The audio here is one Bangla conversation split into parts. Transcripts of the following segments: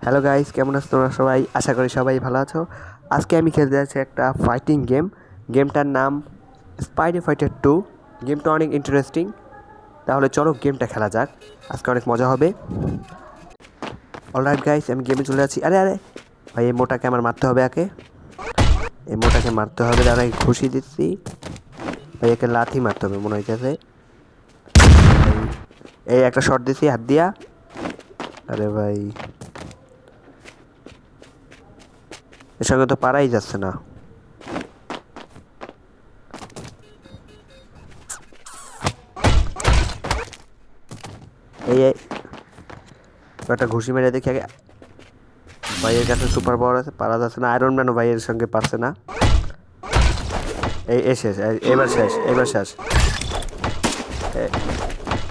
হ্যালো গাইস, কেমন আছো তোমরা সবাই? আশা করি সবাই ভালো আছো। আজকে আমি খেলতে যাচ্ছি একটা ফাইটিং গেম। গেমটার নাম স্পাইডার ফাইটার 2। গেমটা অনেক ইন্টারেস্টিং। তাহলে চলো গেমটা খেলা যাক, আজকে অনেক মজা হবে। অলরাইট গাইস, আমি গেমে চলে যাচ্ছি। আরে আরে ভাই, এই মোটাকে আমার মারতে হবে। এই মোটাকে মারতে হবে। দাঁড়া, খুশি দিচ্ছি ভাই, একে লাথি মারতে হবে মনে হইতেছে। এই একটা শট দিছি হাত দিয়া। আরে ভাই, এর সঙ্গে তো পারাই যাচ্ছে না। এই একটা ঘুষি মেরে দেখি আগে। ভাইয়ের কাছে সুপার পাওয়ার আছে, পারা যাচ্ছে না। আয়রন ম্যানও ভাইয়ের সঙ্গে পারছে না। এই শেষ, এবার শেষ, এবার শেষ।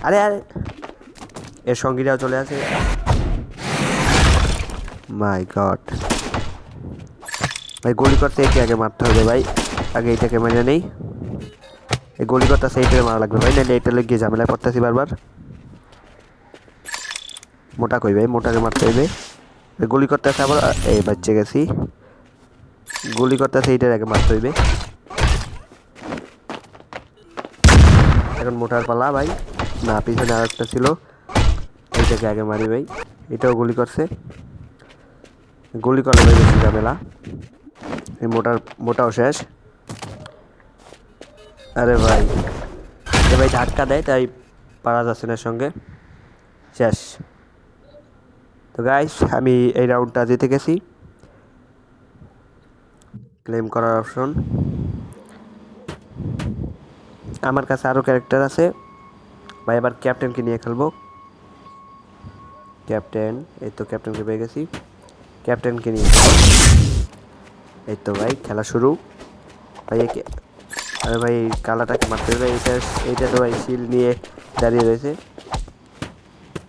আরে আরে, এর সঙ্গীরাও চলে আসে। মাই গড ভাই, গুলি করতে একে আগে মারতে হবে ভাই। আগে এইটাকে মেনে নেই। এই গুলি করতে এইটাকে মারা লাগবে ভাই, নাহলে এইটা গিয়ে ঝামেলায় পড়তেছি বারবার। মোটা কই ভাই, মোটাকে মারতে হইবে। গুলি করতে আছে আবার। এই বাচ্চে গেছি। গুলি করতে আছে, এইটার আগে মারতে হইবে। এখন মোটার পালা ভাই। না, পিছনে আর একটা ছিল, এইটাকে আগে মারি ভাই। এটাও গুলি করছে। গুলি করলে ভাই বেশি ঝামেলা। এই মোটাও শেষ। আরে ভাই, এ ভাই ধাক্কা দেয়, তাই পারা যাচ্ছে না সঙ্গে। শেষ। তো গাইস, আমি এই রাউন্ডটা জিতে গেছি। ক্লেম করার অপশন। আমার কাছে আরও ক্যারেক্টার আছে ভাই। এবার ক্যাপ্টেনকে নিয়ে খেলবো। ক্যাপ্টেন, এই তো ক্যাপ্টেনকে পেয়ে গেছি। ক্যাপ্টেনকে নিয়ে এই তো ভাই খেলা শুরু। ভাই একে, আরে ভাই এই কালাটাকে মারতে হবে। এইটা তো ভাই শিল্ড নিয়ে দাঁড়িয়ে রয়েছে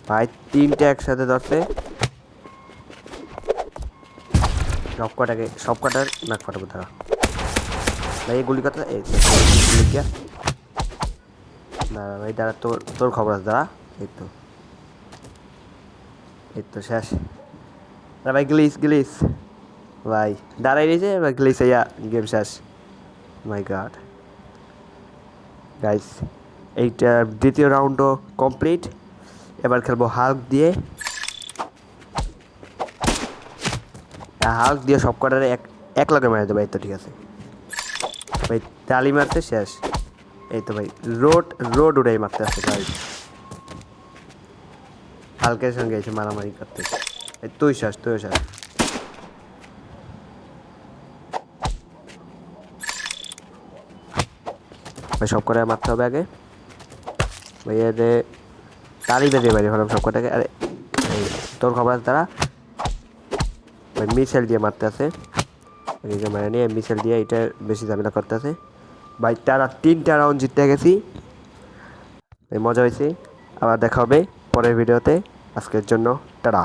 ভাই। তিনটে একসাথে ধরছে। সব কটার নাক ফাটাবো তারা ভাই। এই গুলি কথা দাঁড়া ভাই, দাঁড়া, তোর খবর আছে, দাঁড়া। এই তো, এই তো শেষ। ভাই গ্লিস ভাই দাঁড়াই রয়েছে ভাই। গ্লিস ইয়া, গেম শেষ। মাই গড গাইস, এইটা দ্বিতীয় রাউন্ডও কমপ্লিট। এবার খেলবো হাল্ক দিয়ে। হাল্ক দিয়ে সব কটারে এক লগে মেরে দেবো। এই তো ঠিক আছে ভাই, তালি মারতে শেষ। এই তো ভাই, রোড উড়াই মারতে আসছে ভাই। হালকের সঙ্গে এসে মারামারি করতে। তুই শেষ। ভাই সব কটায় মারতে হবে আগে ভাই। এতে তালি বেঁধে পারি ভালো সব কটাকে। আরে এই তোর খবর আছে, তারা ভাই মিসাইল দিয়ে মারতে আছে। মানে নিয়ে মিসাইল দিয়ে এটা বেশি ঝামেলা করতে আছে ভাই। তারা 3টা রাউন্ড জিততে গেছি। মজা হয়েছে। আবার দেখা হবে পরের ভিডিওতে। আজকের জন্য টাটা।